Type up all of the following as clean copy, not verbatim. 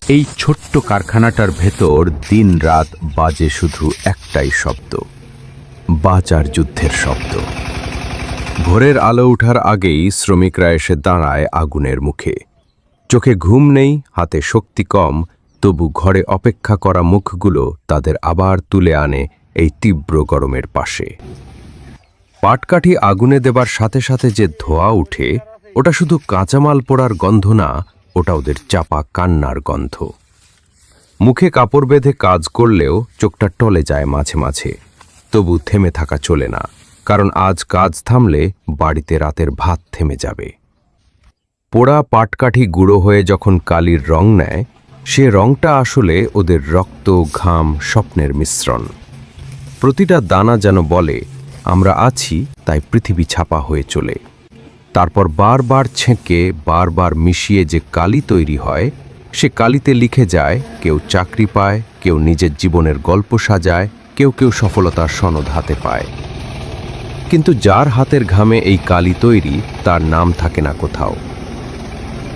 এই ছোট্ট কারখানাটার ভেতর দিন-রাত বাজে শুধু একটাই শব্দ, বাঁচার যুদ্ধের শব্দ। ভোরের আলো ওঠার আগেই শ্রমিকরা এসে দাঁড়ায় আগুনের মুখে। চোখে ঘুম নেই, হাতে শক্তি কম, তবু ঘরে অপেক্ষা করা মুখগুলো তাদের আবার তুলে আনে এই তীব্র গরমের পাশে। পাটকাঠি আগুনে দেবার সাথে সাথে যে ধোঁয়া উঠে, ওটা শুধু কাঁচামাল পোড়ার গন্ধ না, ওটা ওদের চাপা কান্নার গন্ধ। মুখে কাপড় বেঁধে কাজ করলেও চোখটা টলে যায় মাঝে মাঝে, তবু থেমে থাকা চলে না, কারণ আজ কাজ থামলে বাড়িতে রাতের ভাত থেমে যাবে। পোড়া পাটকাঠি গুঁড়ো হয়ে যখন কালির রং নেয়, সে রংটা আসলে ওদের রক্ত, ঘাম, স্বপ্নের মিশ্রণ। প্রতিটা দানা যেন বলে, আমরা আছি তাই পৃথিবী ছাপা হয়ে চলে। তারপর বারবার ছেঁকে বারবার মিশিয়ে যে কালি তৈরি হয়, সে কালিতে লিখে যায়, কেউ চাকরি পায়, কেউ নিজের জীবনের গল্প সাজায়, কেউ কেউ সফলতার সনদ হাতে পায়। কিন্তু যার হাতের ঘামে এই কালি তৈরি, তার নাম থাকে না কোথাও।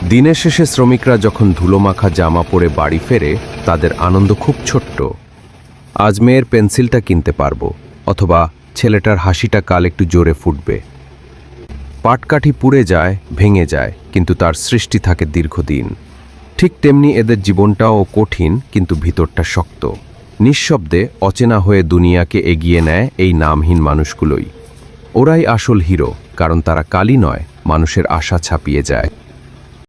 দিনের শেষে শ্রমিকরা যখন ধুলোমাখা জামা পরে বাড়ি ফেরে, তাদের আনন্দ খুব ছোট্ট। আজ মেয়ের পেন্সিলটা কিনতে পারবো, অথবা ছেলেটার হাসিটা কাল একটু জোরে ফুটবে। পাটকাঠি পুড়ে যায়, ভেঙে যায়, কিন্তু তার সৃষ্টি থাকে দীর্ঘদিন। ঠিক তেমনি এদের জীবনটাও কঠিন, কিন্তু ভিতরটা শক্ত। নিঃশব্দে অচেনা হয়ে দুনিয়াকে এগিয়ে নেয় এই নামহীন মানুষগুলোই। ওরাই আসল হিরো, কারণ তারা কালি নয়, মানুষের আশা ছাপিয়ে যায়।